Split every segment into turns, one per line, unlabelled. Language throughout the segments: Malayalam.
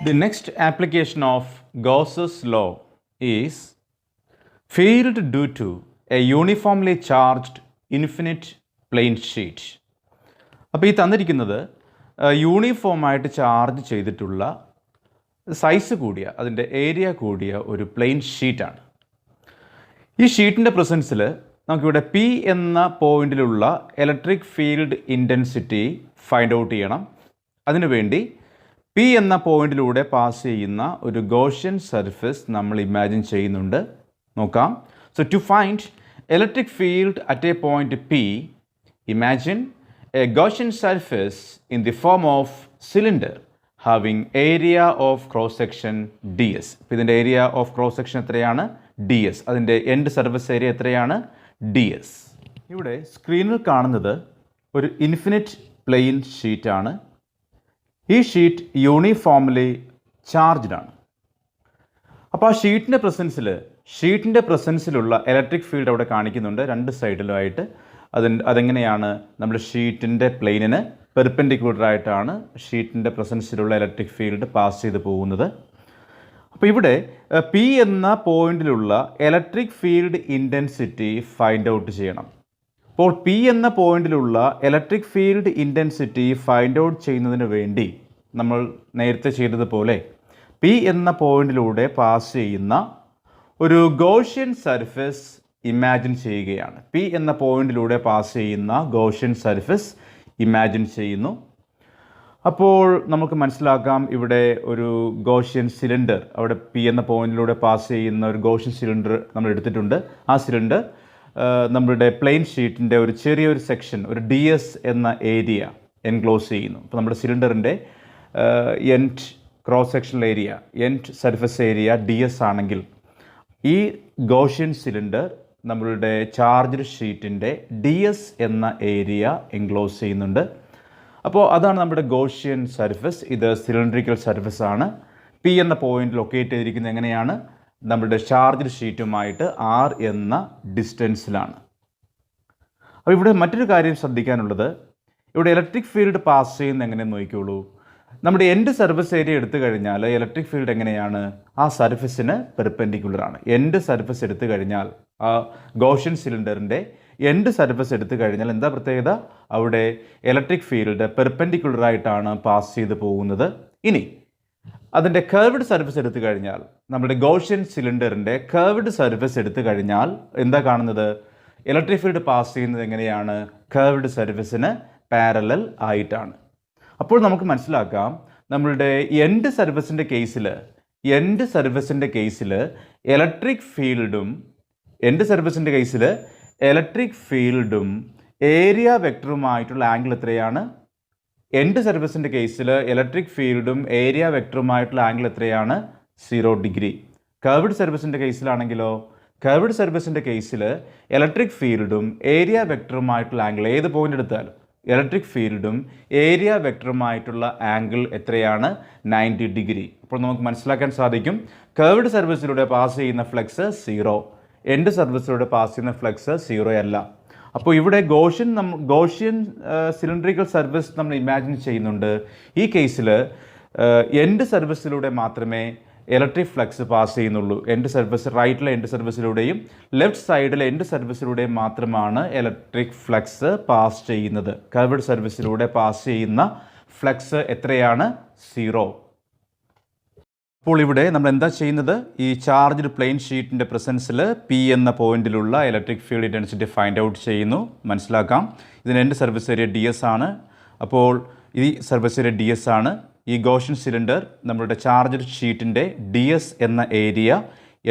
The next application of Gauss's law is field due to a uniformly charged infinite plane sheet. അപ്പോൾ ഈ തന്നിരിക്കുന്നത് യൂണിഫോമായിട്ട് ചാർജ് ചെയ്തിട്ടുള്ള സൈസ് കൂടിയ അതിൻ്റെ ഏരിയ കൂടിയ ഒരു പ്ലെയിൻ ഷീറ്റാണ്. ഈ ഷീറ്റിൻ്റെ പ്രസൻസിൽ നമുക്കിവിടെ പി എന്ന പോയിന്റിലുള്ള electric field intensity find out ചെയ്യണം. അതിനുവേണ്ടി പി എന്ന പോയിന്റിലൂടെ പാസ് ചെയ്യുന്ന ഒരു ഗോഷ്യൻ സർഫസ് നമ്മൾ ഇമാജിൻ ചെയ്യുന്നുണ്ട്. നോക്കാം. So to find electric field at a point P, imagine a Gaussian surface in the form of cylinder having area of cross section d s. ഇപ്പോൾ ഇതിൻ്റെ ഏരിയ ഓഫ് ക്രോസ് സെക്ഷൻ എത്രയാണ്? D s. അതിൻ്റെ എൻഡ് സർഫസ് ഏരിയ എത്രയാണ്? D s. ഇവിടെ സ്ക്രീനിൽ കാണുന്നത് ഒരു ഇൻഫിനിറ്റ് പ്ലെയിൻ ഷീറ്റാണ്. ഈ ഷീറ്റ് യൂണിഫോംലി ചാർജ്ഡ് ആണ്. അപ്പോൾ ആ ഷീറ്റിൻ്റെ പ്രസൻസിലുള്ള ഇലക്ട്രിക് ഫീൽഡ് അവിടെ കാണിക്കുന്നുണ്ട് രണ്ട് സൈഡിലുമായിട്ട്. അതെങ്ങനെയാണ്? നമ്മുടെ ഷീറ്റിൻ്റെ പ്ലെയിനിന് പെർപെൻഡിക്കുലറായിട്ടാണ് ഷീറ്റിൻ്റെ പ്രസൻസിലുള്ള ഇലക്ട്രിക് ഫീൽഡ് പാസ് ചെയ്ത് പോകുന്നത്. അപ്പോൾ ഇവിടെ പി എന്ന പോയിന്റിലുള്ള electric field intensity find out ചെയ്യണം. അപ്പോൾ പി എന്ന പോയിന്റിലുള്ള electric field intensity find out ചെയ്യുന്നതിന് വേണ്ടി നമ്മൾ നേരത്തെ ചെയ്തതുപോലെ പി എന്ന പോയിന്റിലൂടെ പാസ് ചെയ്യുന്ന ഒരു ഗോഷ്യൻ സർഫസ് ഇമാജിൻ ചെയ്യുകയാണ്. പി എന്ന പോയിന്റിലൂടെ പാസ് ചെയ്യുന്ന ഗോഷ്യൻ സർഫസ് ഇമാജിൻ ചെയ്യുന്നു. അപ്പോൾ നമുക്ക് മനസ്സിലാക്കാം, ഇവിടെ ഒരു ഗോഷ്യൻ സിലിണ്ടർ, അവിടെ പി എന്ന പോയിന്റിലൂടെ പാസ് ചെയ്യുന്ന ഒരു ഗോഷ്യൻ സിലിണ്ടർ നമ്മൾ എടുത്തിട്ടുണ്ട്. ആ സിലിണ്ടർ നമ്മുടെ പ്ലെയിൻ ഷീറ്റിൻ്റെ ഒരു ചെറിയൊരു സെക്ഷൻ, ഒരു ഡി എസ് എന്ന ഏരിയ എൻക്ലോസ് ചെയ്യുന്നു. അപ്പോൾ നമ്മുടെ സിലിണ്ടറിൻ്റെ end cross sectional area, end surface area D S ആണെങ്കിൽ ഈ ഗോഷ്യൻ സിലിണ്ടർ നമ്മളുടെ ചാർജ്ഡ് ഷീറ്റിൻ്റെ ഡി എസ് എന്ന ഏരിയ എൻക്ലോസ് ചെയ്യുന്നുണ്ട്. അപ്പോൾ അതാണ് നമ്മുടെ ഗോഷ്യൻ സർഫസ്. ഇത് സിലിണ്ടറിക്കൽ സർഫസ് ആണ്. പി എന്ന പോയിന്റ് ലൊക്കേറ്റ് ചെയ്തിരിക്കുന്നത് എങ്ങനെയാണ്? നമ്മുടെ ചാർജ്ഡ് ഷീറ്റുമായിട്ട് ആർ എന്ന ഡിസ്റ്റൻസിലാണ്. അപ്പോൾ ഇവിടെ മറ്റൊരു കാര്യം ശ്രദ്ധിക്കാനുള്ളത്, ഇവിടെ ഇലക്ട്രിക് ഫീൽഡ് പാസ് ചെയ്യുന്ന എങ്ങനെയെന്ന് നോക്കിക്കോളൂ. നമ്മുടെ എൻഡ് സർഫസ് ഏരിയ എടുത്തു കഴിഞ്ഞാൽ ഇലക്ട്രിക് ഫീൽഡ് എങ്ങനെയാണ്? ആ സർഫസിന് പെർപെൻഡിക്കുലറാണ്. എൻഡ് സർഫസ് എടുത്തു കഴിഞ്ഞാൽ, ആ ഗോഷ്യൻ സിലിണ്ടറിൻ്റെ എൻഡ് സർഫസ് എടുത്തു കഴിഞ്ഞാൽ എന്താ പ്രത്യേകത? അവിടെ ഇലക്ട്രിക് ഫീൽഡ് പെർപെൻഡിക്കുലറായിട്ടാണ് പാസ് ചെയ്ത് പോകുന്നത്. ഇനി അതിൻ്റെ കർവ്ഡ് സർഫസ് എടുത്തു കഴിഞ്ഞാൽ, നമ്മുടെ ഗോഷ്യൻ സിലിണ്ടറിൻ്റെ കർവ്ഡ് സർഫസ് എടുത്തു കഴിഞ്ഞാൽ എന്താ കാണുന്നത്? ഇലക്ട്രിക് ഫീൽഡ് പാസ് ചെയ്യുന്നത് എങ്ങനെയാണ്? കർവ്ഡ് സർഫസിന് പാരലൽ ആയിട്ടാണ്. അപ്പോൾ നമുക്ക് മനസ്സിലാക്കാം, നമ്മളുടെ എൻഡ് സർഫസിൻ്റെ കേസിൽ ഇലക്ട്രിക് ഫീൽഡും ഏരിയ വെക്ടറുമായിട്ടുള്ള ആംഗിൾ എത്രയാണ്? എൻഡ് സർഫസിൻ്റെ കേസിൽ ഇലക്ട്രിക് ഫീൽഡും ഏരിയ വെക്ടറുമായിട്ടുള്ള ആംഗിൾ എത്രയാണ്? 0 ഡിഗ്രി. കർവ്ഡ് സർഫസിൻ്റെ കേസിലാണെങ്കിലോ, കർവ്ഡ് സർഫസിൻ്റെ കേസിൽ ഇലക്ട്രിക് ഫീൽഡും ഏരിയ വെക്ടറുമായിട്ടുള്ള ആംഗിൾ, ഏത് പോയിന്റ് എടുത്താലും ഇലക്ട്രിക് ഫീൽഡും ഏരിയ വെക്ടറുമായിട്ടുള്ള ആംഗിൾ എത്രയാണ്? 90 ഡിഗ്രി. അപ്പോൾ നമുക്ക് മനസ്സിലാക്കാൻ സാധിക്കും, കർവ്ഡ് സർഫസിലൂടെ പാസ് ചെയ്യുന്ന ഫ്ലക്സ് 0, എൻഡ് സർഫസിലൂടെ പാസ് ചെയ്യുന്ന ഫ്ലക്സ് 0 അല്ല. അപ്പോൾ ഇവിടെ ഗോഷ്യൻ സിലിണ്ടറിക്കൽ സർഫസ് നമ്മൾ ഇമാജിൻ ചെയ്യുന്നുണ്ട്. ഈ കേസിൽ എൻഡ് സർഫസിലൂടെ മാത്രമേ ഇലക്ട്രിക് ഫ്ലക്സ് പാസ് ചെയ്യുന്നുള്ളൂ. എൻഡ് സർഫസ്, റൈറ്റിലെ എൻഡ് സർഫസിലൂടെയും ലെഫ്റ്റ് സൈഡിലെ എൻഡ് സർഫസിലൂടെയും മാത്രമാണ് ഇലക്ട്രിക് ഫ്ലക്സ് പാസ് ചെയ്യുന്നത്. കർവ്ഡ് സർഫസിലൂടെ പാസ് ചെയ്യുന്ന ഫ്ലക്സ് എത്രയാണ്? 0. അപ്പോൾ ഇവിടെ നമ്മൾ എന്താ ചെയ്യുന്നത്? ഈ ചാർജ്ഡ് പ്ലെയിൻ ഷീറ്റിൻ്റെ പ്രസൻസിൽ പി എന്ന പോയിന്റിലുള്ള electric field intensity find out ചെയ്യുന്നു. മനസ്സിലാക്കാം, ഇതിന് end surface area D S ആണ്. അപ്പോൾ ഈ സർഫസ് ഏരിയ ഡി എസ് ആണ്. ഈ ഗോഷ്യൻ സിലിണ്ടർ നമ്മുടെ ചാർജ്ഡ് ഷീറ്റിൻ്റെ ഡി എസ് എന്ന ഏരിയ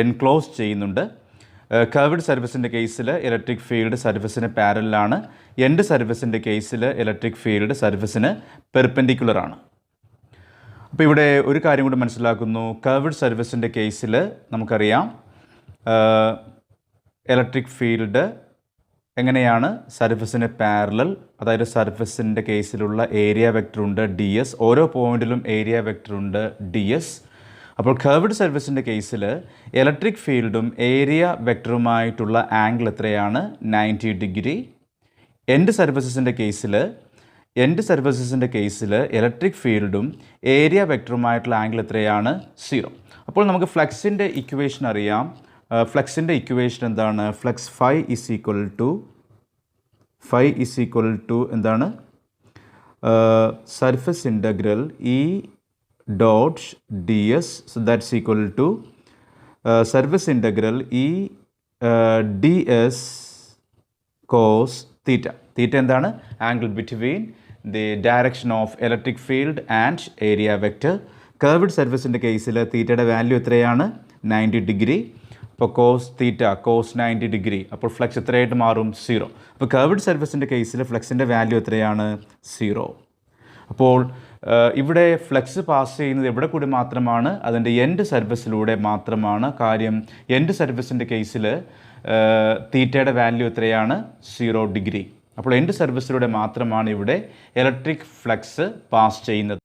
എൻക്ലോസ് ചെയ്യുന്നുണ്ട്. കർവ്ഡ് സർഫസിൻ്റെ കേസിൽ ഇലക്ട്രിക് ഫീൽഡ് സർഫസിന് പാരലാണ്. എൻഡ് സർഫസിൻ്റെ കേസിൽ ഇലക്ട്രിക് ഫീൽഡ് സർഫസിന് പെർപെൻഡിക്കുലറാണ്. അപ്പോൾ ഇവിടെ ഒരു കാര്യം കൂടി മനസ്സിലാക്കുന്നു. കർവ്ഡ് സർഫസിൻ്റെ കേസിൽ നമുക്കറിയാം, ഇലക്ട്രിക് ഫീൽഡ് എങ്ങനെയാണ്? സർഫസിന് പാരലൽ, അതായത് സർഫസിൻ്റെ കേസിലുള്ള ഏരിയ വെക്ടറുണ്ട് ഡി എസ്, ഓരോ പോയിന്റിലും ഏരിയ വെക്ടറുണ്ട് ഡി എസ്. അപ്പോൾ കർവ്ഡ് സർഫസിൻ്റെ കേസിൽ ഇലക്ട്രിക് ഫീൽഡും ഏരിയ വെക്ടറുമായിട്ടുള്ള ആംഗിൾ എത്രയാണ്? 90 ഡിഗ്രി. എൻഡ് സർഫസിൻ്റെ കേസിൽ എൻഡ് സർഫസസിൻ്റെ കേസിൽ ഇലക്ട്രിക് ഫീൽഡും ഏരിയ വെക്ടറുമായിട്ടുള്ള ആംഗിൾ എത്രയാണ്? 0. അപ്പോൾ നമുക്ക് ഫ്ലക്സിൻ്റെ ഇക്വേഷൻ അറിയാം. ഫ്ലക്സിൻ്റെ ഇക്വേഷൻ എന്താണ്? Flux phi is equal to എന്താണ്? Surface integral E dot D S. So that's equal to surface integral E D S cos theta. Theta എന്താണ്? Angle between the direction of electric field and area vector. Curved സർഫസിൻ്റെ കേസിൽ തീറ്റയുടെ വാല്യൂ എത്രയാണ്? 90 ഡിഗ്രി. അപ്പോൾ കോസ് തീറ്റ കോസ് 90 ഡിഗ്രി. അപ്പോൾ ഫ്ലക്സ് എത്രയായിട്ട് മാറും? 0. അപ്പോൾ കർവ്ഡ് സർഫസിൻ്റെ കേസിൽ ഫ്ലക്സിൻ്റെ വാല്യൂ എത്രയാണ്? 0. അപ്പോൾ ഇവിടെ ഫ്ലക്സ് പാസ് ചെയ്യുന്നത് എവിടെ കൂടി മാത്രമാണ്? അതിൻ്റെ എൻഡ് സർഫസിലൂടെ മാത്രമാണ്. കാര്യം എൻഡ് സർഫസിൻ്റെ കേസിൽ തീറ്റയുടെ വാല്യൂ എത്രയാണ്? 0 ഡിഗ്രി. അപ്പോൾ എൻഡ് സർഫസിലൂടെ മാത്രമാണ് ഇവിടെ ഇലക്ട്രിക് ഫ്ലക്സ് പാസ് ചെയ്യുന്നത്.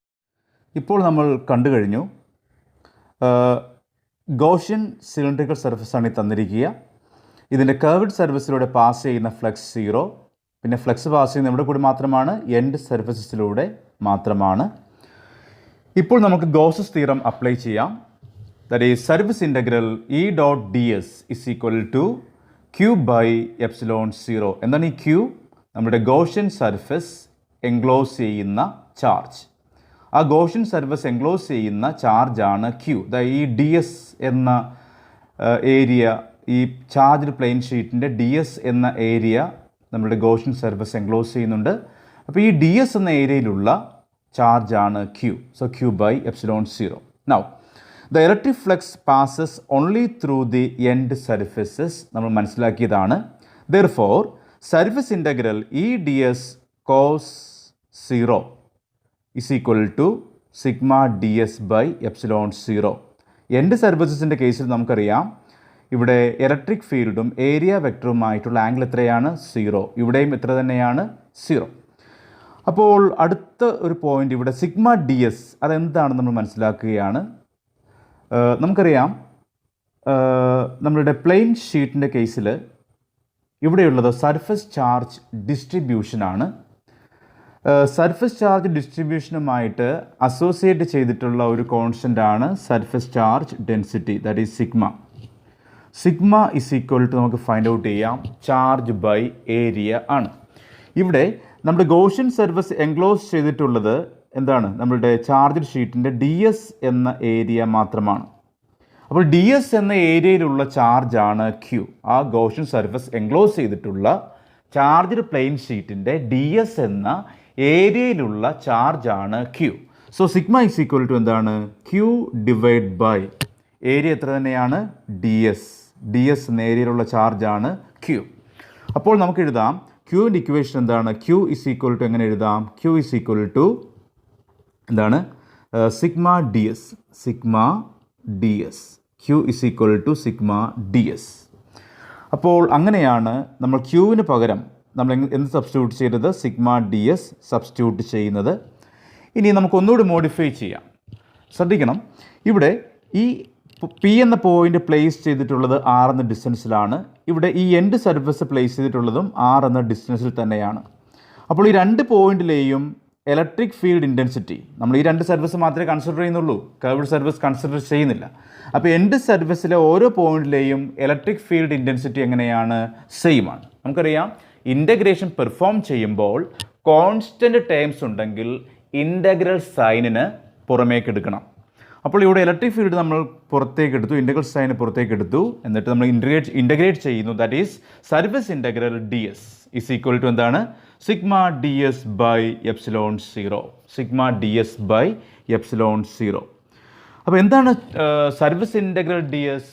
ഇപ്പോൾ നമ്മൾ കണ്ടു കഴിഞ്ഞു ഗൗസ്സിയൻ സിലിണ്ടറിക്കൽ സർഫസാണ് ഈ തന്നിരിക്കുക. ഇതിൻ്റെ കർവ്ഡ് സർഫസിലൂടെ പാസ് ചെയ്യുന്ന ഫ്ലക്സ് 0. പിന്നെ ഫ്ലക്സ് പാസ് ചെയ്യുന്ന എവിടെ കൂടി മാത്രമാണ്? എൻഡ് സർഫസസിലൂടെ മാത്രമാണ്. ഇപ്പോൾ നമുക്ക് ഗൗസ്സസ് തിയറം അപ്ലൈ ചെയ്യാം. That is surface integral E dot D S is equal to q by epsilon 0. എന്താണ് ഈ ക്യൂ? നമ്മുടെ ഗൗസ്സിയൻ സർഫസ് എൻക്ലോസ് ചെയ്യുന്ന ചാർജ്. ആ ഗൗസ്സിയൻ സർഫസ് എൻക്ലോസ് ചെയ്യുന്ന ചാർജാണ് ക്യൂ. ഈ ഡി എസ് എന്ന ഏരിയ, ഈ ചാർജ്ഡ് പ്ലെയിൻ ഷീറ്റിൻ്റെ ഡി എസ് എന്ന ഏരിയ നമ്മുടെ ഗൗസ്സിയൻ സർഫസ് എൻക്ലോസ് ചെയ്യുന്നുണ്ട്. അപ്പോൾ ഈ ഡി എസ് എന്ന ഏരിയയിലുള്ള ചാർജാണ് Q. So Q by epsilon 0. Now the electric flux passes only through the end surfaces. നമ്മൾ മനസ്സിലാക്കിയതാണ്. Therefore surface integral E D S cos 0 is equal to sigma D S by epsilon 0. End സർഫസസിൻ്റെ കേസിൽ നമുക്കറിയാം ഇവിടെ ഇലക്ട്രിക് ഫീൽഡും ഏരിയ വെക്ടറുമായിട്ടുള്ള ആംഗിൾ എത്രയാണ്? 0. ഇവിടെയും എത്ര തന്നെയാണ്? 0. അപ്പോൾ അടുത്ത ഒരു പോയിൻ്റ് ഇവിടെ സിഗ്മ ഡി എസ് അതെന്താണെന്ന് നമ്മൾ മനസ്സിലാക്കുകയാണ്. നമുക്കറിയാം നമ്മളുടെ പ്ലെയിൻ ഷീറ്റിൻ്റെ കേസിൽ ഇവിടെയുള്ളത് സർഫസ് ചാർജ് ഡിസ്ട്രിബ്യൂഷനാണ്. സർഫസ് ചാർജ് ഡിസ്ട്രിബ്യൂഷനുമായിട്ട് അസോസിയേറ്റ് ചെയ്തിട്ടുള്ള ഒരു കോൺസ്റ്റൻ്റാണ് surface charge density. That is sigma. Sigma is equal to നമുക്ക് ഫൈൻഡ് ഔട്ട് ചെയ്യാം ചാർജ് ബൈ ഏരിയ ആണ്. ഇവിടെ നമ്മുടെ ഗൗസ്സിയൻ സർഫസ് എൻക്ലോസ് ചെയ്തിട്ടുള്ളത് എന്താണ്? നമ്മളുടെ ചാർജ്ഡ് ഷീറ്റിൻ്റെ ഡി എസ് എന്ന ഏരിയ മാത്രമാണ്. അപ്പോൾ ഡി എസ് എന്ന ഏരിയയിലുള്ള ചാർജാണ് ക്യൂ. ആ ഗൗസ്സിയൻ സർഫസ് എൻക്ലോസ് ചെയ്തിട്ടുള്ള ചാർജ്ഡ് പ്ലെയിൻ ഷീറ്റിൻ്റെ ഡി എസ് എന്ന ഏരിയയിലുള്ള ചാർജാണ് Q. So sigma is equal to എന്താണ്? ക്യൂ ഡിവൈഡ് ബൈ ഏരിയ എത്ര തന്നെയാണ്? D s. ഡി എസ് എന്ന ഏരിയയിലുള്ള ചാർജാണ് ക്യൂ. അപ്പോൾ നമുക്ക് എഴുതാം ക്യൂവിൻ്റെ ഇക്വേഷൻ എന്താണ്? ക്യൂ ഇസ് ഈക്വൽ ടു എങ്ങനെ എഴുതാം? ക്യൂ ഇസ് ഈക്വൽ ടു എന്താണ്? Sigma D s. Sigma D s. Q is equal to sigma D s. അപ്പോൾ അങ്ങനെയാണ് നമ്മൾ ക്യൂവിന് പകരം നമ്മൾ എന്ത് സബ്സ്റ്റിറ്റ്യൂട്ട് ചെയ്തത്? സിഗ്മ ഡി എസ് സബ്സ്റ്റിറ്റ്യൂട്ട് ചെയ്യുന്നത്. ഇനി നമുക്കൊന്നുകൂടി മോഡിഫൈ ചെയ്യാം. ശ്രദ്ധിക്കണം, ഇവിടെ ഈ പി എന്ന പോയിൻ്റ് പ്ലേസ് ചെയ്തിട്ടുള്ളത് ആർ എന്ന ഡിസ്റ്റൻസിലാണ്. ഇവിടെ ഈ എൻഡ് സർഫസ് പ്ലേസ് ചെയ്തിട്ടുള്ളതും ആർ എന്ന ഡിസ്റ്റൻസിൽ തന്നെയാണ്. അപ്പോൾ ഈ രണ്ട് പോയിന്റിലെയും ഇലക്ട്രിക് ഫീൽഡ് ഇൻറ്റൻസിറ്റി നമ്മൾ ഈ രണ്ട് സർഫസ് മാത്രമേ കൺസിഡർ ചെയ്യുന്നുള്ളൂ. കർവ്ഡ് സർഫസ് കൺസിഡർ ചെയ്യുന്നില്ല. അപ്പോൾ എൻഡ് സർഫസിലെ ഓരോ പോയിന്റിലെയും ഇലക്ട്രിക് ഫീൽഡ് ഇൻറ്റൻസിറ്റി എങ്ങനെയാണ്? സെയിം ആണ്. നമുക്കറിയാം ഇൻ്റഗ്രേഷൻ പെർഫോം ചെയ്യുമ്പോൾ കോൺസ്റ്റൻറ്റ് ടേംസ് ഉണ്ടെങ്കിൽ ഇൻ്റഗ്രൽ സൈനിന് പുറമേക്ക് എടുക്കണം. അപ്പോൾ ഇവിടെ ഇലക്ട്രിക് ഫീൽഡ് നമ്മൾ പുറത്തേക്ക് എടുത്തു, ഇൻ്റഗ്രൽ സൈൻ പുറത്തേക്ക് എടുത്തു, എന്നിട്ട് നമ്മൾ ഇൻ്റഗ്രേറ്റ് ചെയ്യുന്നു. That is surface integral D S is equal to എന്താണ്? Sigma D S by epsilon 0. Sigma D S by epsilon 0. അപ്പോൾ എന്താണ് surface integral D S?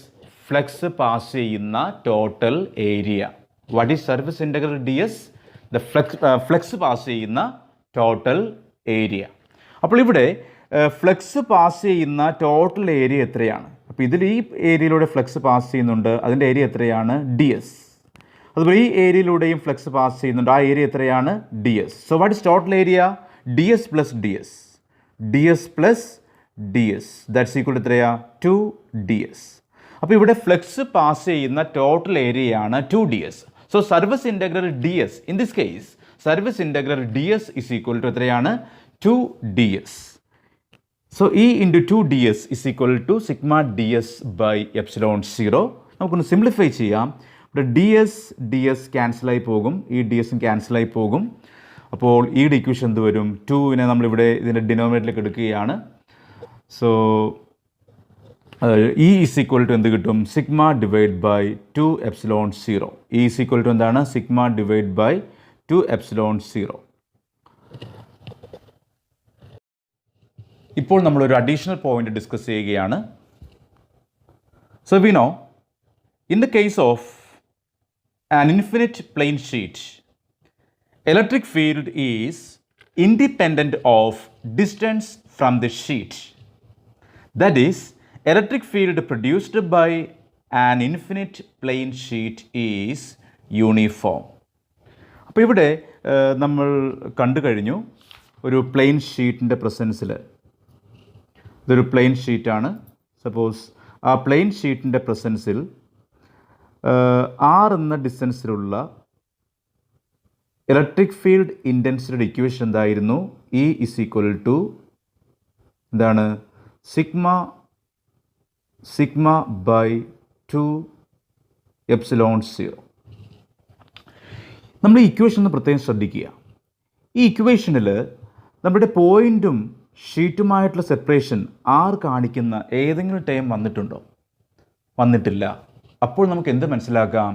Flux pass ചെയ്യുന്ന total area. What is surface integral D S? The flux pass ചെയ്യുന്ന ടോട്ടൽ ഏരിയ. അപ്പോൾ ഇവിടെ ഫ്ലക്സ് പാസ് ചെയ്യുന്ന ടോട്ടൽ ഏരിയ എത്രയാണ്? അപ്പോൾ ഇതിൽ ഈ ഏരിയയിലൂടെ ഫ്ലക്സ് പാസ് ചെയ്യുന്നുണ്ട്, അതിൻ്റെ ഏരിയ എത്രയാണ്? D s. അതുപോലെ ഈ ഏരിയയിലൂടെയും ഫ്ലക്സ് പാസ് ചെയ്യുന്നുണ്ട്, ആ ഏരിയ എത്രയാണ്? D S. So what is total area? D s plus d s. D s plus d s that's equal to എത്രയാ? 2 ഡി എസ്. അപ്പോൾ ഇവിടെ ഫ്ലക്സ് പാസ് ചെയ്യുന്ന ടോട്ടൽ ഏരിയയാണ് 2 ds. So surface integral D s, in this case surface integral D S is equal to എത്രയാണ്? 2ds. So E into 2ds is equal to sigma D S by epsilon 0. നമുക്കൊന്ന് സിംപ്ലിഫൈ ചെയ്യാം. ഇവിടെ ഡി എസ് ക്യാൻസലായി പോകും, ഈ ഡി എസും ക്യാൻസലായി പോകും. അപ്പോൾ ഈയുടെ ഇക്വേഷൻ എന്ത് വരും? 2നെ നമ്മളിവിടെ ഇതിൻ്റെ ഡിനോമിനേറ്ററിലേക്ക് എടുക്കുകയാണ്. So E is equal to എന്ത് കിട്ടും? Sigma divide by 2 epsilon 0. E is equal to എന്താണ്? Sigma divide by 2 epsilon 0. ഇപ്പോൾ നമ്മളൊരു അഡീഷണൽ പോയിന്റ് ഡിസ്കസ് ചെയ്യുകയാണ്. So we know in the case of an infinite plane sheet, electric field is independent of distance from the sheet. That is, electric field produced by an infinite plane sheet is uniform. അപ്പോൾ ഇവിടെ നമ്മൾ കണ്ടു കഴിഞ്ഞു ഒരു പ്ലെയിൻ ഷീറ്റിൻ്റെ പ്രസൻസിൽ, ഇതൊരു പ്ലെയിൻ ഷീറ്റാണ്. സപ്പോസ് ആ പ്ലെയിൻ ഷീറ്റിൻ്റെ പ്രസൻസിൽ ആർ എന്ന ഡിസ്റ്റൻസിലുള്ള ഇലക്ട്രിക് ഫീൽഡ് ഇൻറ്റൻസിറ്റിയുടെ ഇക്വേഷൻ എന്തായിരുന്നു? ഇ ഇസ് ഈക്വൽ ടു എന്താണ്? Sigma by 2 epsilon 0. നമ്മൾ ഈ ഇക്വേഷൻ ഒന്ന് പ്രത്യേകം ശ്രദ്ധിക്കുക. ഈ ഇക്വേഷനിൽ നമ്മുടെ പോയിൻറ്റും ഷീറ്റുമായിട്ടുള്ള സെപ്പറേഷൻ ആർ കാണിക്കുന്ന ഏതെങ്കിലും ടൈം വന്നിട്ടുണ്ടോ? വന്നിട്ടില്ല. അപ്പോൾ നമുക്ക് എന്ത് മനസ്സിലാക്കാം?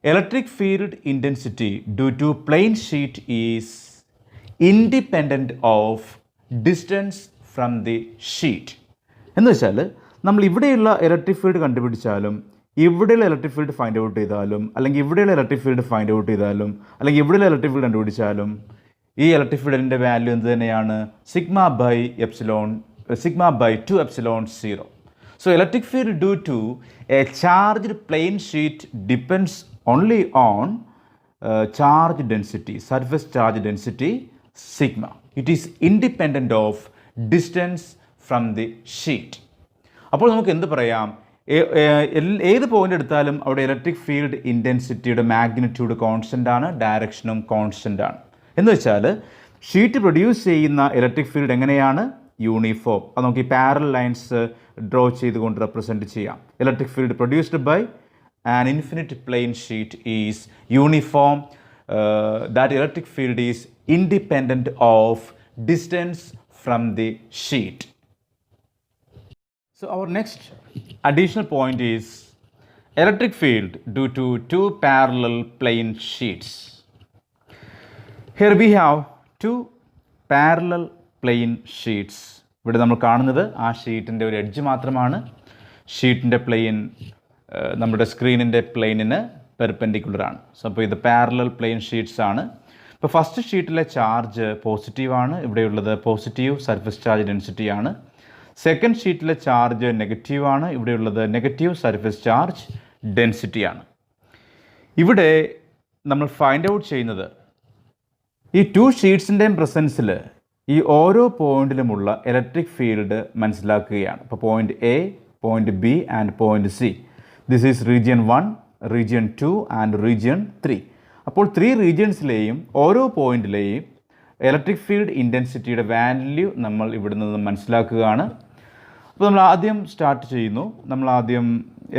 Electric field intensity due to plane sheet is independent of distance from the sheet. എന്ന് വെച്ചാൽ നമ്മൾ ഇവിടെയുള്ള ഇലക്ട്രിക് ഫീൽഡ് കണ്ടുപിടിച്ചാലും, ഇവിടെയുള്ള ഇലക്ട്രിക് ഫീൽഡ് ഫൈൻഡ് ഔട്ട് ചെയ്താലും, അല്ലെങ്കിൽ ഇവിടെയുള്ള ഇലക്ട്രിക് ഫീൽഡ് ഫൈൻഡ് ഔട്ട് ചെയ്താലും, അല്ലെങ്കിൽ ഇവിടെയുള്ള ഇലക്ട്രിക് ഫീൽഡ് കണ്ടുപിടിച്ചാലും ഈ ഇലക്ട്രിക് ഫീൽഡിൻ്റെ വാല്യൂ എന്ത് തന്നെയാണ്? Sigma by 2 epsilon 0. So electric field due to a charged plane sheet depends only on charge density, surface charge density sigma. It is independent of distance from the sheet. അപ്പോൾ നമുക്ക് എന്ത് പറയാം? ഏത് പോയിന്റ് എടുത്താലും അവിടെ ഇലക്ട്രിക് ഫീൽഡ് ഇൻറ്റൻസിറ്റിയുടെ മാഗ്നിറ്റ്യൂഡ് കോൺസ്റ്റൻ്റ് ആണ്, ഡയറക്ഷനും കോൺസ്റ്റൻ്റ് ആണ്. എന്ന് വെച്ചാൽ ഷീറ്റ് പ്രൊഡ്യൂസ് ചെയ്യുന്ന ഇലക്ട്രിക് ഫീൽഡ് എങ്ങനെയാണ്? യൂണിഫോം. അത് നമുക്ക് ഈ പാരലൽ ലൈൻസ് ഡ്രോ ചെയ്തുകൊണ്ട് റെപ്രസെൻറ്റ് ചെയ്യാം. Electric field produced by an infinite plane sheet is uniform. That electric field is independent of distance from the sheet. So our next additional point is electric field due to 2 parallel plane sheets. Here we have 2 parallel plane sheets. ഇവിടെ നമ്മൾ കാണുന്നത് ആ ഷീറ്റിൻ്റെ ഒരു എഡ്ജ് മാത്രമാണ്. ഷീറ്റിൻ്റെ പ്ലെയിൻ നമ്മുടെ സ്ക്രീനിൻ്റെ പ്ലെയിനിന് പെർപെൻഡിക്കുലറാണ്. സോ അപ്പോൾ ഇത് പാരലൽ പ്ലെയിൻ ഷീറ്റ്സ് ആണ്. ഇപ്പോൾ ഫസ്റ്റ് ഷീറ്റിലെ ചാർജ് പോസിറ്റീവാണ്. ഇവിടെയുള്ളത് പോസിറ്റീവ് സർഫസ് ചാർജ് ഡെൻസിറ്റി ആണ്. സെക്കൻഡ് ഷീറ്റിലെ ചാർജ് നെഗറ്റീവാണ്. ഇവിടെയുള്ളത് നെഗറ്റീവ് സർഫസ് ചാർജ് ഡെൻസിറ്റിയാണ്. ഇവിടെ നമ്മൾ ഫൈൻഡ് ഔട്ട് ചെയ്യുന്നത് ഈ 2 ഷീറ്റ്സിൻ്റെയും പ്രസൻസിൽ ഈ ഓരോ പോയിന്റിലുമുള്ള ഇലക്ട്രിക് ഫീൽഡ് മനസ്സിലാക്കുകയാണ്. ഇപ്പോൾ point A, point B and point C. This is region 1, region 2 and region 3. അപ്പോൾ 3 റീജിയൻസിലെയും ഓരോ പോയിന്റിലെയും ഇലക്ട്രിക് ഫീൽഡ് ഇൻറ്റൻസിറ്റിയുടെ വാല്യൂ നമ്മൾ ഇവിടെ നിന്ന് മനസ്സിലാക്കുകയാണ്. അപ്പോൾ നമ്മൾ ആദ്യം സ്റ്റാർട്ട് ചെയ്യുന്നു. നമ്മൾ ആദ്യം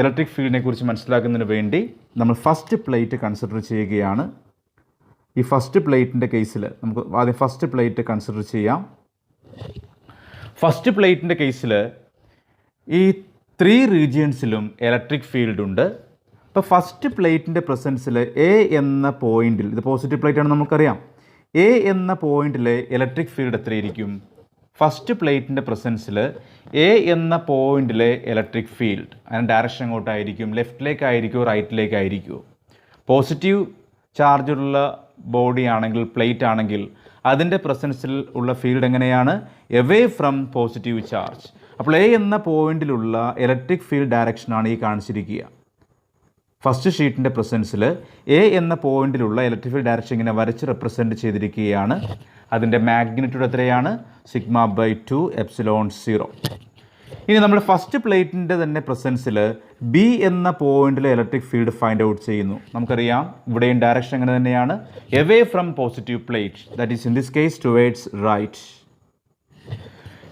ഇലക്ട്രിക് ഫീൽഡിനെ കുറിച്ച് മനസ്സിലാക്കുന്നതിന് വേണ്ടി നമ്മൾ ഫസ്റ്റ് പ്ലേറ്റ് കൺസിഡർ ചെയ്യുകയാണ്. ഈ ഫസ്റ്റ് പ്ലേറ്റിൻ്റെ കേസിൽ നമുക്ക് ആദ്യം ഫസ്റ്റ് പ്ലേറ്റ് കൺസിഡർ ചെയ്യാം. ഫസ്റ്റ് പ്ലേറ്റിൻ്റെ കേസിൽ ഈ 3 റീജിയൻസിലും ഇലക്ട്രിക് ഫീൽഡ് ഉണ്ട്. അപ്പോൾ ഫസ്റ്റ് പ്ലേറ്റിൻ്റെ പ്രസൻസിൽ എ എന്ന പോയിന്റിൽ, ഇത് പോസിറ്റീവ് പ്ലേറ്റ് ആണ് നമുക്കറിയാം, എ എന്ന പോയിന്റിൽ ഇലക്ട്രിക് ഫീൽഡ് എത്രയായിരിക്കും? ഫസ്റ്റ് പ്ലേറ്റിൻ്റെ പ്രസൻസിൽ എ എന്ന പോയിന്റിലെ ഇലക്ട്രിക് ഫീൽഡ് അതിന് ഡയറക്ഷൻ എങ്ങോട്ടായിരിക്കും? ലെഫ്റ്റിലേക്കായിരിക്കുമോ റൈറ്റിലേക്കായിരിക്കുമോ? പോസിറ്റീവ് ചാർജുള്ള ബോഡി ആണെങ്കിൽ, പ്ലേറ്റ് ആണെങ്കിൽ അതിൻ്റെ പ്രസൻസിൽ ഉള്ള ഫീൽഡ് എങ്ങനെയാണ്? Away from positive charge. അപ്പോൾ എ എന്ന പോയിന്റിലുള്ള ഇലക്ട്രിക് ഫീൽഡ് ഡയറക്ഷനാണ് ഈ കാണിച്ചിരിക്കുക. ഫസ്റ്റ് ഷീറ്റിൻ്റെ പ്രസൻസിൽ എ എന്ന പോയിന്റിലുള്ള ഇലക്ട്രിക് ഫീൽഡ് ഡയറക്ഷൻ ഇങ്ങനെ വരച്ച് റെപ്രസെൻറ്റ് ചെയ്തിരിക്കുകയാണ്. അതിൻ്റെ മാഗ്നിറ്റ്യൂഡ് എത്രയാണ്? Sigma by 2 epsilon 0. ഇനി നമ്മൾ ഫസ്റ്റ് പ്ലേറ്റിൻ്റെ തന്നെ പ്രസൻസിൽ ബി എന്ന പോയിന്റിൽ ഇലക്ട്രിക് ഫീൽഡ് ഫൈൻഡ് ഔട്ട് ചെയ്യുന്നു. നമുക്കറിയാം ഇവിടെയും ഡയറക്ഷൻ അങ്ങനെ തന്നെയാണ്, away from positive plate, that is in this case towards right.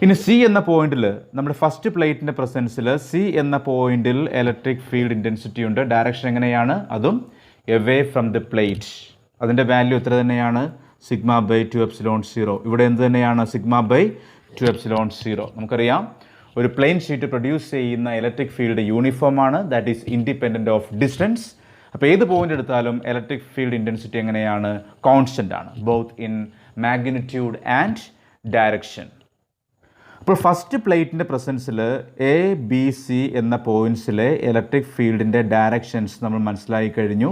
ഇനി സി എന്ന പോയിന്റിൽ നമ്മുടെ ഫസ്റ്റ് പ്ലേറ്റിൻ്റെ പ്രസൻസിൽ സി എന്ന പോയിന്റിൽ ഇലക്ട്രിക് ഫീൽഡ് ഇൻറ്റൻസിറ്റി ഉണ്ട്. ഡയറക്ഷൻ എങ്ങനെയാണ്? അതും എവേ ഫ്രം ദ പ്ലേറ്റ്. അതിൻ്റെ വാല്യൂ എത്ര തന്നെയാണ്? σ/2ε0. ഇവിടെ എന്ത് തന്നെയാണ്? σ/2ε0. നമുക്കറിയാം ഒരു പ്ലെയിൻ ഷീറ്റ് പ്രൊഡ്യൂസ് ചെയ്യുന്ന ഇലക്ട്രിക് ഫീൽഡ് യൂണിഫോം ആണ്, that is independent of distance. അപ്പോൾ ഏത് പോയിന്റ് എടുത്താലും ഇലക്ട്രിക് ഫീൽഡ് ഇൻറ്റൻസിറ്റി എങ്ങനെയാണ്? കോൺസ്റ്റൻ്റ് ആണ്, both in magnitude and direction. അപ്പോൾ ഫസ്റ്റ് പ്ലേറ്റിൻ്റെ പ്രസൻസിൽ എ ബി സി എന്ന പോയിൻറ്റ്സിലെ ഇലക്ട്രിക് ഫീൽഡിൻ്റെ ഡയറക്ഷൻസ് നമ്മൾ മനസ്സിലാക്കി കഴിഞ്ഞു.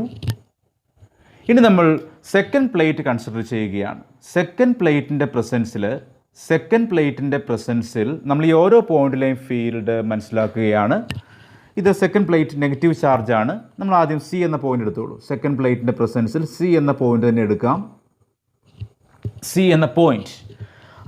ഇനി നമ്മൾ സെക്കൻഡ് പ്ലേറ്റ് കൺസിഡർ ചെയ്യുകയാണ്. സെക്കൻഡ് പ്ലേറ്റിൻ്റെ പ്രസൻസിൽ നമ്മൾ ഈ ഓരോ പോയിന്റിലെയും ഫീൽഡ് മനസ്സിലാക്കുകയാണ്. ഇത് സെക്കൻഡ് പ്ലേറ്റ് നെഗറ്റീവ് ചാർജാണ്. നമ്മൾ ആദ്യം സി എന്ന പോയിന്റ് എടുത്തോളൂ. സെക്കൻഡ് പ്ലേറ്റിൻ്റെ പ്രസൻസിൽ സി എന്ന പോയിന്റ് തന്നെ എടുക്കാം. സി എന്ന പോയിന്റ്,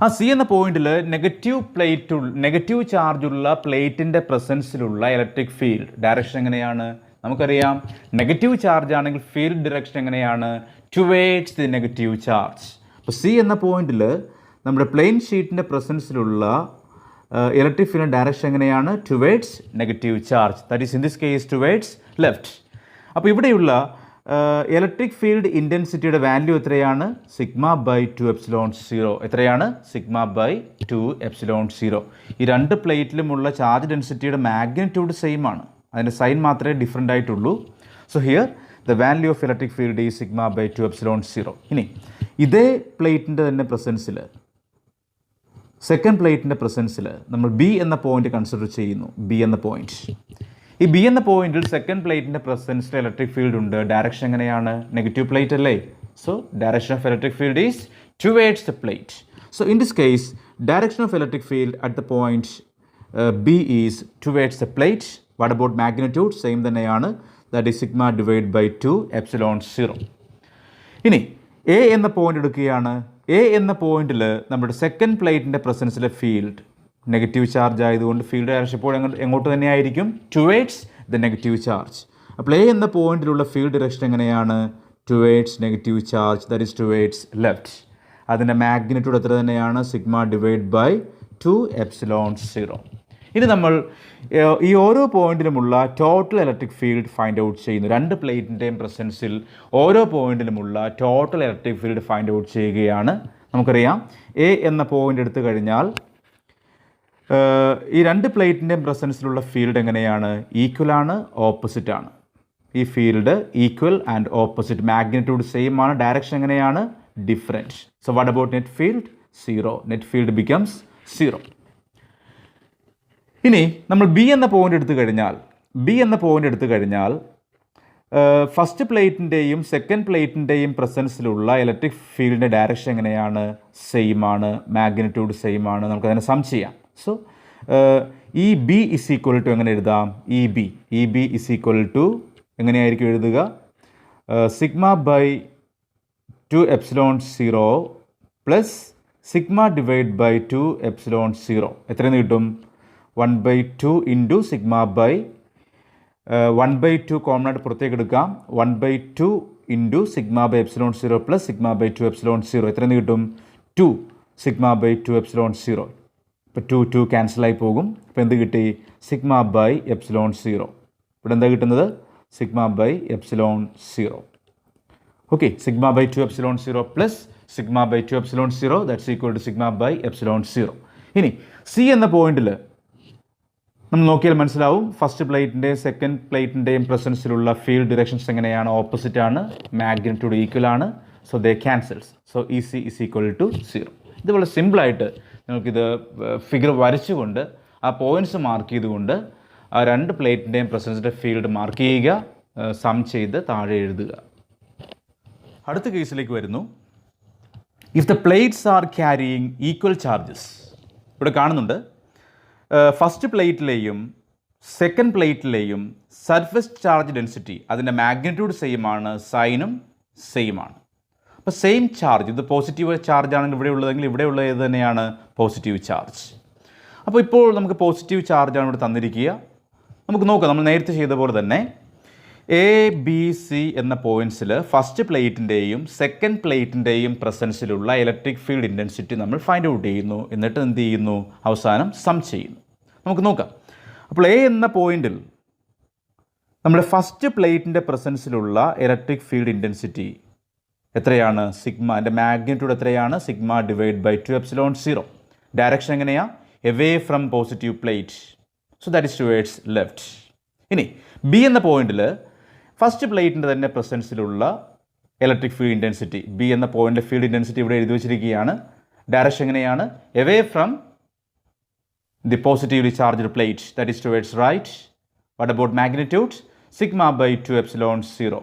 ആ സി എന്ന പോയിന്റിൽ നെഗറ്റീവ് ചാർജുള്ള പ്ലേറ്റിൻ്റെ പ്രസൻസിലുള്ള ഇലക്ട്രിക് ഫീൽഡ് ഡയറക്ഷൻ എങ്ങനെയാണ്? നമുക്കറിയാം നെഗറ്റീവ് ചാർജ് ആണെങ്കിൽ ഫീൽഡ് ഡയറക്ഷൻ എങ്ങനെയാണ്? Towards the negative charge. അപ്പോൾ സി എന്ന പോയിന്റിൽ നമ്മുടെ പ്ലെയിൻ ഷീറ്റിൻ്റെ പ്രസൻസിലുള്ള ഇലക്ട്രിക് ഫീൽഡ് ഡയറക്ഷൻ എങ്ങനെയാണ്? Towards negative charge, that is in this case towards left. അപ്പോൾ ഇവിടെയുള്ള ഇലക്ട്രിക് ഫീൽഡ് ഇൻറ്റൻസിറ്റിയുടെ വാല്യൂ എത്രയാണ്? σ/2ε0. എത്രയാണ്? σ/2ε0. ഈ രണ്ട് പ്ലേറ്റിലുമുള്ള ചാർജ് ഡെൻസിറ്റിയുടെ മാഗ്നിറ്റ്യൂഡ് സെയിം ആണ്, അതിൻ്റെ സൈൻ മാത്രമേ ഡിഫറെൻ്റ് ആയിട്ടുള്ളൂ. So here the value of electric field is σ/2ε0. ഇനി ഇതേ പ്ലേറ്റിൻ്റെ തന്നെ പ്രസൻസിൽ, സെക്കൻഡ് പ്ലേറ്റിൻ്റെ പ്രസൻസിൽ നമ്മൾ ബി എന്ന പോയിന്റ് കൺസിഡർ ചെയ്യുന്നു. ബി എന്ന പോയിന്റ്, ഈ ബി എന്ന പോയിന്റിൽ സെക്കൻഡ് പ്ലേറ്റിൻ്റെ പ്രസൻസിൽ ഇലക്ട്രിക് ഫീൽഡ് ഉണ്ട്. ഡയറക്ഷൻ എങ്ങനെയാണ്? നെഗറ്റീവ് പ്ലേറ്റ് അല്ലേ? So direction of electric field is towards the plate. So in this case direction of electric field at the point B is towards the plate. What about magnitude? Same തന്നെയാണ്, ദാറ്റ് ഈസ് σ/2ε0. ഇനി എ എന്ന പോയിന്റ് എടുക്കുകയാണ്. എ എന്ന പോയിന്റിൽ നമ്മുടെ സെക്കൻഡ് പ്ലേറ്റിൻ്റെ പ്രസൻസിലെ ഫീൽഡ് നെഗറ്റീവ് ചാർജ് ആയതുകൊണ്ട് ഫീൽഡ് ഡയറക്ഷൻ ഇപ്പോൾ എങ്ങോട്ട് തന്നെയായിരിക്കും? Towards the negative charge. അപ്പോൾ എ എന്ന പോയിന്റിലുള്ള ഫീൽഡ് ഡയറക്ഷൻ എങ്ങനെയാണ്? Towards negative charge, that is towards left. അതിൻ്റെ മാഗ്നിറ്റ്യൂഡ് എത്ര തന്നെയാണ്? σ/2ε0. ഇനി നമ്മൾ ഈ ഓരോ പോയിന്റിലുമുള്ള total electric field find out ചെയ്യുന്നു. രണ്ട് പ്ലേറ്റിൻ്റെയും പ്രസൻസിൽ ഓരോ പോയിന്റിലുമുള്ള total electric field find out ചെയ്യുകയാണ്. നമുക്കറിയാം എ എന്ന പോയിന്റ് എടുത്തു കഴിഞ്ഞാൽ ഈ രണ്ട് പ്ലേറ്റിൻ്റെയും പ്രസൻസിലുള്ള ഫീൽഡ് എങ്ങനെയാണ്? ഈക്വൽ ആണ്, ഓപ്പോസിറ്റ് ആണ്. ഈ field equal and opposite, magnitude same ആണ്, ഡയറക്ഷൻ എങ്ങനെയാണ്? Different. So what about net field? 0. Net field becomes 0. ഇനി നമ്മൾ ബി എന്ന പോയിന്റ് എടുത്തു കഴിഞ്ഞാൽ ഫസ്റ്റ് പ്ലേറ്റിൻ്റെയും സെക്കൻഡ് പ്ലേറ്റിൻ്റെയും പ്രസൻസിലുള്ള ഇലക്ട്രിക് ഫീൽഡിൻ്റെ ഡയറക്ഷൻ എങ്ങനെയാണ്? സെയിം ആണ്, മാഗ്നിറ്റ്യൂഡ് സെയിം ആണ്. നമുക്കതിനെ സം ചെയ്യാം. So E B is equal to എങ്ങനെ എഴുതാം? E B is equal to എങ്ങനെയായിരിക്കും എഴുതുക? σ/2ε0 പ്ലസ് σ/2ε0. എത്രയെന്ന് കിട്ടും? 1/2 ഇൻറ്റു σ/1/2 കോമൺ ആയിട്ട് പുറത്തേക്ക് എടുക്കാം. 1/2 ഇൻറ്റു σ/ε0 പ്ലസ് σ/2ε0. എത്രയെന്ന് കിട്ടും? 2 σ/2ε0. ഇപ്പോൾ 2 ക്യാൻസലായി പോകും. അപ്പോൾ എന്ത് കിട്ടി? σ/ε0. ഇവിടെ എന്താ കിട്ടുന്നത്? σ/ε0. Okay, σ/2ε0 plus σ/2ε0, that's equal to σ/ε0. ഇനി സി എന്ന പോയിന്റിൽ നമ്മൾ നോക്കിയാൽ മനസ്സിലാവും ഫസ്റ്റ് പ്ലേറ്റിൻ്റെയും സെക്കൻഡ് പ്ലേറ്റിൻ്റെയും പ്രസൻസിലുള്ള ഫീൽഡ് ഡിറക്ഷൻസ് എങ്ങനെയാണ്? ഓപ്പോസിറ്റ് ആണ്, മാഗ്നിറ്റ്യൂഡ് ഈക്വൽ ആണ്. So they cancels. So E C is equal to 0. ഇത് വളരെ സിമ്പിളായിട്ട് നിങ്ങൾക്കിത് ഫിഗർ വരച്ചുകൊണ്ട് ആ പോയിൻറ്റ്സ് മാർക്ക് ചെയ്തുകൊണ്ട് ആ രണ്ട് പ്ലേറ്റിൻ്റെയും പ്രസൻസിൻ്റെ ഫീൽഡ് മാർക്ക് ചെയ്യുക, സം ചെയ്ത് താഴെ എഴുതുക. അടുത്ത കേസിലേക്ക് വരുന്നു. If the plates are carrying equal charges, ഇവിടെ കാണുന്നുണ്ട് ഫസ്റ്റ് പ്ലേറ്റിലെയും സെക്കൻഡ് പ്ലേറ്റിലെയും സർഫസ് ചാർജ് ഡെൻസിറ്റി അതിൻ്റെ മാഗ്നിറ്റ്യൂഡ് സെയിം ആണ്, സൈനും സെയിം ആണ്. അപ്പോൾ സെയിം ചാർജ്, ഇത് പോസിറ്റീവ് ചാർജ് ആണെങ്കിൽ ഇവിടെ ഉള്ളതെങ്കിൽ ഇവിടെ ഉള്ളത് ഏത് തന്നെയാണ്? Positive charge. അപ്പോൾ ഇപ്പോൾ നമുക്ക് പോസിറ്റീവ് ചാർജാണ് ഇവിടെ തന്നിരിക്കുക. നമുക്ക് നോക്കാം, നമ്മൾ നേരത്തെ ചെയ്ത പോലെ തന്നെ എ ബി സി എന്ന പോയിൻറ്റ്സിൽ ഫസ്റ്റ് പ്ലേറ്റിൻ്റെയും സെക്കൻഡ് പ്ലേറ്റിൻ്റെയും പ്രസൻസിലുള്ള ഇലക്ട്രിക് ഫീൽഡ് ഇൻറ്റൻസിറ്റി നമ്മൾ ഫൈൻഡ് ഔട്ട് ചെയ്യുന്നു. എന്നിട്ട് എന്ത് ചെയ്യുന്നു, അവസാനം സം ചെയ്യുന്നു. നമുക്ക് നോക്കാം. അപ്പോൾ എ എന്ന പോയിൻറ്റിൽ നമ്മുടെ ഫസ്റ്റ് പ്ലേറ്റിൻ്റെ പ്രസൻസിലുള്ള ഇലക്ട്രിക് ഫീൽഡ് ഇൻറ്റൻസിറ്റി എത്രയാണ്? സിഗ്മ. അതിൻ്റെ മാഗ്നിറ്റ്യൂഡ് എത്രയാണ്? Sigma divide by 2 epsilon 0. Direction എങ്ങനെയാണ്? Away from positive plate. So that is towards left. ഇനി ബി എന്ന പോയിന്റിൽ ഫസ്റ്റ് പ്ലേറ്റിൻ്റെ തന്നെ പ്രസൻസിലുള്ള ഇലക്ട്രിക് ഫീൽഡ് ഇൻറ്റൻസിറ്റി, ബി എന്ന പോയിന്റിലെ ഫീൽഡ് ഇൻറ്റൻസിറ്റി ഇവിടെ എഴുതി വെച്ചിരിക്കുകയാണ്. ഡയറക്ഷൻ എങ്ങനെയാണ്? Away from the positively charged plate, that is towards right. What about magnitude? Sigma by 2 epsilon 0.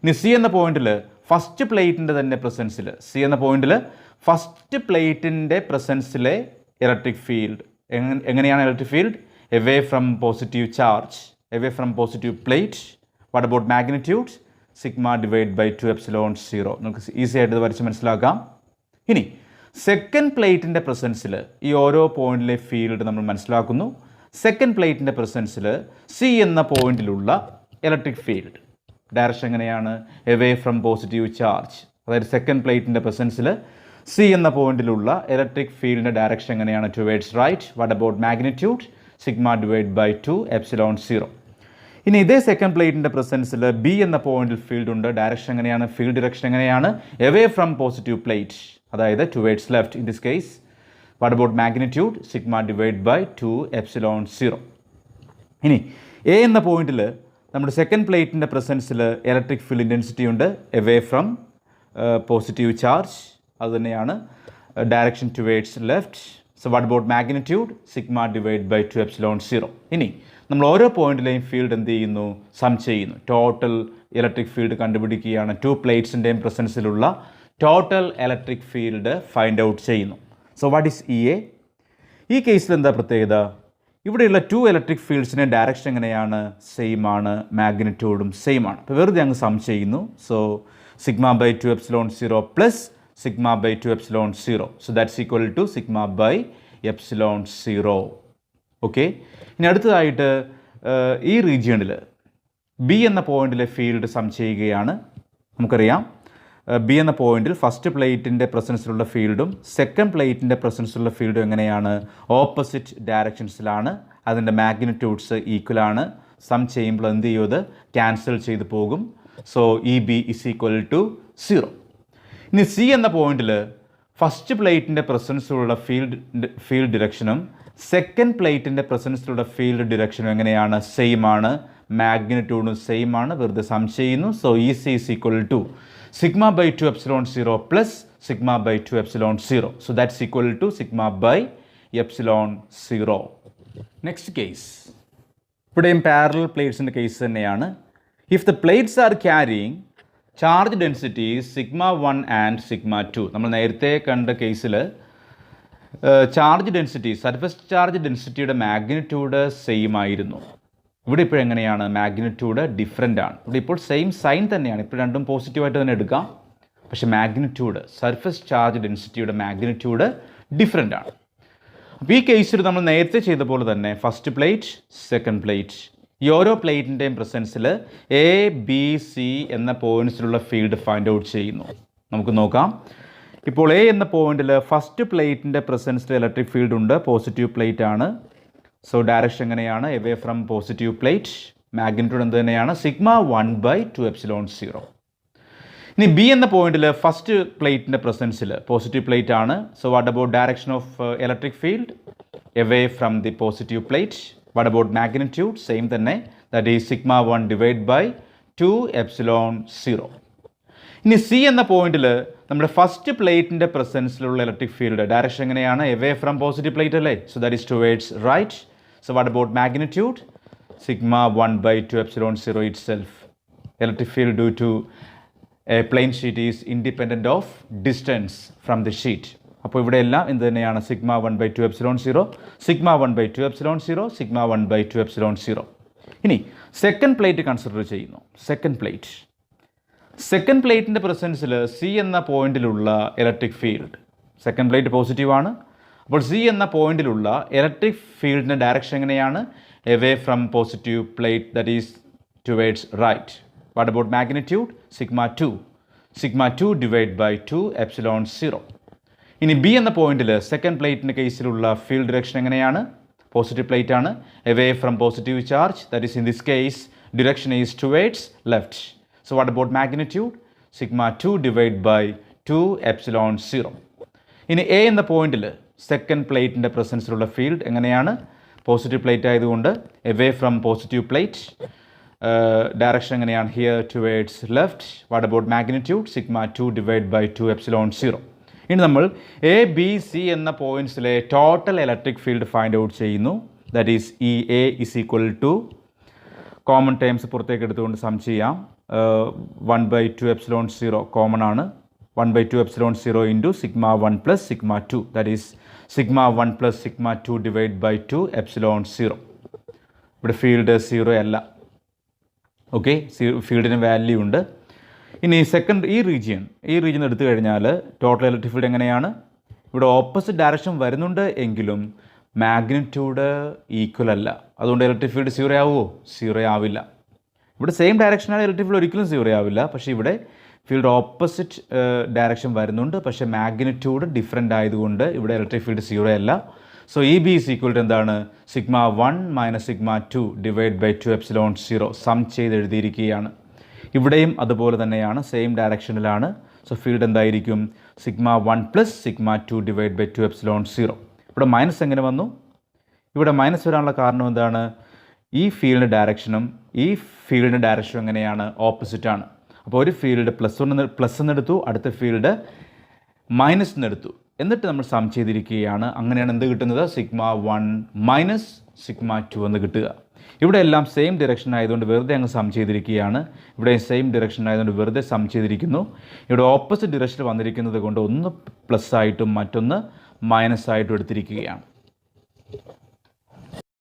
ഇനി സി എന്ന പോയിന്റിൽ ഫസ്റ്റ് പ്ലേറ്റിൻ്റെ തന്നെ പ്രസൻസിൽ, സി എന്ന പോയിന്റിൽ ഫസ്റ്റ് പ്ലേറ്റിൻ്റെ പ്രസൻസിലെ ഇലക്ട്രിക് ഫീൽഡ് എങ്ങനെയാണ്? Electric field away from positive charge, away from positive plate. What about magnitude? Sigma divide by 2 epsilon 0. നമുക്ക് ഈസി ആയിട്ട് ഇത് വരച്ച് മനസ്സിലാക്കാം. ഇനി സെക്കൻഡ് പ്ലേറ്റിൻ്റെ പ്രസൻസിൽ ഈ ഓരോ പോയിന്റിലെ ഫീൽഡ് നമ്മൾ മനസ്സിലാക്കുന്നു. സെക്കൻഡ് പ്ലേറ്റിൻ്റെ പ്രസൻസിൽ സി എന്ന പോയിന്റിലുള്ള ഇലക്ട്രിക് ഫീൽഡ് ഡയറക്ഷൻ എങ്ങനെയാണ്? Away from positive charge. അതായത് സെക്കൻഡ് പ്ലേറ്റിൻ്റെ പ്രസൻസിൽ സി എന്ന പോയിന്റിലുള്ള ഇലക്ട്രിക് ഫീൽഡിൻ്റെ ഡയറക്ഷൻ എങ്ങനെയാണ്? Towards right. What about magnitude? Sigma divide by 2 epsilon 0. ഇനി ഇതേ സെക്കൻഡ് പ്ലേറ്റിൻ്റെ പ്രസൻസിൽ ബി എന്ന പോയിന്റിൽ ഫീൽഡ് ഉണ്ട്. ഡയറക്ഷൻ എങ്ങനെയാണ്? ഫീൽഡ് ഡയറക്ഷൻ എങ്ങനെയാണ്? എവേ ഫ്രം പോസിറ്റീവ് പ്ലേറ്റ്, അതായത് towards left in this case. What about magnitude? Sigma divide by 2 epsilon 0. ഇനി എ എന്ന പോയിന്റിൽ നമ്മുടെ സെക്കൻഡ് പ്ലേറ്റിൻ്റെ പ്രസൻസിൽ ഇലക്ട്രിക് ഫീൽഡ് ഇൻറ്റൻസിറ്റി ഉണ്ട്. എവേ ഫ്രം പോസിറ്റീവ് ചാർജ്, അതുതന്നെയാണ് direction towards left. So what about magnitude? Sigma divide by 2 epsilon 0. ഇനി നമ്മൾ ഓരോ പോയിന്റിലെയും ഫീൽഡ് എന്ത് ചെയ്യുന്നു? സം ചെയ്യുന്നു. ടോട്ടൽ ഇലക്ട്രിക് ഫീൽഡ് കണ്ടുപിടിക്കുകയാണ്. 2 പ്ലേറ്റ്സിൻ്റെയും പ്രസൻസിലുള്ള total electric field find out ചെയ്യുന്നു. So what is E A? ഈ കേസിൽ എന്താ പ്രത്യേകത? ഇവിടെയുള്ള 2 ഇലക്ട്രിക് ഫീൽഡ്സിൻ്റെ ഡയറക്ഷൻ എങ്ങനെയാണ്? സെയിം ആണ്, മാഗ്നിറ്റ്യൂഡും സെയിം ആണ്. അപ്പോൾ വെറുതെ അങ്ങ് സം ചെയ്യുന്നു. So sigma by 2 epsilon 0 plus sigma by 2 epsilon 0. So that's equal to sigma by epsilon 0. Okay. ഇനി അടുത്തതായിട്ട് ഈ റീജിയണിൽ ബി എന്ന പോയിന്റിലെ ഫീൽഡ് സം ചെയ്യുകയാണ്. നമുക്കറിയാം ബി എന്ന പോയിന്റിൽ ഫസ്റ്റ് പ്ലേറ്റിൻ്റെ പ്രസൻസിലുള്ള ഫീൽഡും സെക്കൻഡ് പ്ലേറ്റിൻ്റെ പ്രസൻസിലുള്ള ഫീൽഡും എങ്ങനെയാണ്? ഓപ്പോസിറ്റ് ഡയറക്ഷൻസിലാണ്. അതിൻ്റെ മാഗ്നിറ്റ്യൂഡ്സ് ഈക്വലാണ്. സം ചെയ്യുമ്പോൾ എന്ത് ചെയ്യും? അത് ക്യാൻസൽ ചെയ്ത് പോകും. So E B is equal to 0. ഇനി സി എന്ന പോയിന്റിൽ ഫസ്റ്റ് പ്ലേറ്റിൻ്റെ പ്രസൻസിലുള്ള ഫീൽഡ് ഡിറക്ഷനും സെക്കൻഡ് പ്ലേറ്റിൻ്റെ പ്രസൻസിലുള്ള ഫീൽഡ് ഡിറക്ഷനും എങ്ങനെയാണ്? സെയിം ആണ്, മാഗ്നിറ്റ്യൂഡും സെയിം ആണ്. വെറുതെ സം ചെയ്യുന്നു. So E C is equal to sigma by 2 epsilon 0 plus sigma by 2 epsilon 0. So that's equal to sigma by epsilon 0. Next case, ഇവിടെയും പാരലൽ പ്ലേറ്റ്സിൻ്റെ കേസ് തന്നെയാണ്. If the plates are carrying charge density sigma 1 and sigma 2. നമ്മൾ നേരത്തെ കണ്ട കേസിൽ ചാർജ് ഡെൻസിറ്റി, സർഫസ് ചാർജ് ഡെൻസിറ്റിയുടെ മാഗ്നിറ്റ്യൂഡ് സെയിം ആയിരുന്നു. ഇവിടെ ഇപ്പോൾ എങ്ങനെയാണ്? മാഗ്നിറ്റ്യൂഡ് ഡിഫറെൻ്റ് ആണ്. ഇവിടെ ഇപ്പോൾ സെയിം സൈൻ തന്നെയാണ്. ഇപ്പോൾ രണ്ടും പോസിറ്റീവായിട്ട് തന്നെ എടുക്കാം. പക്ഷേ മാഗ്നിറ്റ്യൂഡ്, സർഫസ് ചാർജ് ഡെൻസിറ്റിയുടെ മാഗ്നിറ്റ്യൂഡ് ഡിഫറെൻ്റ് ആണ്. അപ്പോൾ ഈ കേസിൽ നമ്മൾ നേരത്തെ ചെയ്ത പോലെ തന്നെ ഫസ്റ്റ് പ്ലേറ്റ്, സെക്കൻഡ് പ്ലേറ്റ്, ഈ ഓരോ പ്ലേറ്റിൻ്റെയും പ്രസൻസിൽ എ ബി സി എന്ന പോയിൻറ്റ്സിലുള്ള ഫീൽഡ് ഫൈൻഡ് ഔട്ട് ചെയ്യുന്നു. നമുക്ക് നോക്കാം. ഇപ്പോൾ എ എന്ന പോയിന്റിൽ ഫസ്റ്റ് പ്ലേറ്റിൻ്റെ പ്രസൻസിൽ ഇലക്ട്രിക് ഫീൽഡ് ഉണ്ട്. പോസിറ്റീവ് പ്ലേറ്റ് ആണ്. സോ ഡയറക്ഷൻ എങ്ങനെയാണ്? Away from positive plate. Magnitude എന്ത് തന്നെയാണ്? Sigma 1 by 2 epsilon 0. ഇനി ബി എന്ന പോയിന്റിൽ ഫസ്റ്റ് പ്ലേറ്റിൻ്റെ പ്രസൻസിൽ പോസിറ്റീവ് പ്ലേറ്റ് ആണ്. So what about direction of electric field? Away from the positive plate. What about magnitude? Same തന്നെ, that is sigma 1 divide by 2 epsilon 0. ഇനി സി എന്ന പോയിന്റിൽ നമ്മുടെ ഫസ്റ്റ് പ്ലേറ്റിൻ്റെ പ്രസൻസിലുള്ള ഇലക്ട്രിക് ഫീൽഡ് ഡയറക്ഷൻ എങ്ങനെയാണ്? എവേ ഫ്രം പോസിറ്റീവ് പ്ലേറ്റ് അല്ലേ? So that is towards right. So what about magnitude? Sigma 1 by 2 epsilon 0 itself. Electric field due to a plane sheet is independent of distance from the sheet. അപ്പോൾ ഇവിടെ എല്ലാം എന്ത് തന്നെയാണ്? Sigma 1 by 2 epsilon 0, sigma 1 by 2 epsilon 0, sigma 1 by 2 epsilon 0. ഇനി സെക്കൻഡ് പ്ലേറ്റ് കൺസിഡർ ചെയ്യുന്നു. സെക്കൻഡ് പ്ലേറ്റിൻ്റെ പ്രസൻസിൽ സി എന്ന പോയിന്റിലുള്ള electric field, second plate positive ആണ്. അപ്പോൾ സി എന്ന പോയിന്റിലുള്ള ഇലക്ട്രിക് ഫീൽഡിൻ്റെ ഡയറക്ഷൻ എങ്ങനെയാണ്? Away from positive plate, that is towards right. What about magnitude? Sigma 2 divide by 2 epsilon 0. ഇനി ബി എന്ന പോയിന്റിൽ സെക്കൻഡ് പ്ലേറ്റിൻ്റെ കേസിലുള്ള ഫീൽഡ് ഡയറക്ഷൻ എങ്ങനെയാണ്? പോസിറ്റീവ് പ്ലേറ്റ് ആണ്, away from positive charge, that is in this case direction is towards left. So what about magnitude? Sigma 2 divided by 2 epsilon 0. ഇനി എ എന്ന പോയിന്റിൽ സെക്കൻഡ് പ്ലേറ്റിൻ്റെ പ്രസൻസിലുള്ള ഫീൽഡ് എങ്ങനെയാണ്? പോസിറ്റീവ് പ്ലേറ്റ് ആയതുകൊണ്ട് away from positive plate, direction എങ്ങനെയാണ്? Here towards left. What about magnitude? Sigma 2 divide by 2 epsilon 0. ഇനി നമ്മൾ എ ബി സി എന്ന പോയിന്റ്സിലെ total electric field find out ചെയ്യുന്നു. That is E A is equal to common terms പുറത്തേക്ക് എടുത്തുകൊണ്ട് സം ചെയ്യാം. 1/2 എപ്സിലോൺ 0 കോമൺ ആണ്. 1/2 epsilon 0 into sigma 1 plus sigma 2, that is sigma 1 plus sigma 2 divide by 2 epsilon 0. ഇവിടെ ഫീൽഡ് 0 അല്ല. ഓക്കെ, ഫീൽഡിന് വാല്യൂ ഉണ്ട്. ഇനി സെക്കൻഡ് ഈ റീജിയൻ എടുത്തു കഴിഞ്ഞാൽ ടോട്ടൽ ഇലക്ട്രിക് ഫീൽഡ് എങ്ങനെയാണ്? ഇവിടെ ഓപ്പോസിറ്റ് ഡയറക്ഷൻ വരുന്നുണ്ട് എങ്കിലും മാഗ്നിറ്റ്യൂഡ് ഈക്വൽ അല്ല. അതുകൊണ്ട് ഇലക്ട്രിക് ഫീൽഡ് 0 ആവുമോ? 0 ആവില്ല. ഇവിടെ സെയിം ഡയറക്ഷനാണ്, ഇലക്ട്രിക് ഫീൽഡ് ഒരിക്കലും 0 ആവില്ല. പക്ഷേ ഇവിടെ ഫീൽഡ് ഓപ്പോസിറ്റ് ഡയറക്ഷൻ വരുന്നുണ്ട്, പക്ഷേ മാഗ്നിറ്റ്യൂഡ് ഡിഫറെൻ്റ് ആയതുകൊണ്ട് ഇവിടെ ഇലക്ട്രിക് ഫീൽഡ് 0 അല്ല. So E B is equal to എന്താണ്? Sigma 1 minus sigma 2 divide by 2 epsilon 0 sum ചെയ്ത് എഴുതിയിരിക്കുകയാണ്. ഇവിടെയും അതുപോലെ തന്നെയാണ്, സെയിം ഡയറക്ഷനിലാണ്. സോ ഫീൽഡ് എന്തായിരിക്കും? Sigma 1 plus sigma 2 divide by 2 epsilon 0. ഇവിടെ മൈനസ് എങ്ങനെ വന്നു? ഇവിടെ മൈനസ് വരാനുള്ള കാരണം എന്താണ്? ഈ ഫീൽഡിൻ്റെ ഡയറക്ഷനും ഈ ഫീൽഡിൻ്റെ ഡയറക്ഷനും എങ്ങനെയാണ്? ഓപ്പോസിറ്റ് ആണ്. അപ്പോൾ ഒരു ഫീൽഡ് പ്ലസ് എന്നെടുത്തു, അടുത്ത ഫീൽഡ് മൈനസ് എന്നെടുത്തു, എന്നിട്ട് നമ്മൾ സം ചെയ്തിരിക്കുകയാണ്. അങ്ങനെയാണ് എന്ത് കിട്ടുന്നത്? സിഗ്മ 1 മൈനസ് സിഗ്മ 2 എന്ന് കിട്ടുക. ഇവിടെ എല്ലാം സെയിം ഡിറക്ഷൻ ആയതുകൊണ്ട് വെറുതെ അങ്ങ് സം ചെയ്തിരിക്കുകയാണ്. ഇവിടെ സെയിം ഡിറക്ഷൻ ആയതുകൊണ്ട് വെറുതെ സം ചെയ്തിരിക്കുന്നു. ഇവിടെ ഓപ്പോസിറ്റ് ഡിറക്ഷനിൽ വന്നിരിക്കുന്നത് കൊണ്ട് ഒന്ന് പ്ലസ് ആയിട്ടും മറ്റൊന്ന് മൈനസ് ആയിട്ടും എടുത്തിരിക്കുകയാണ്.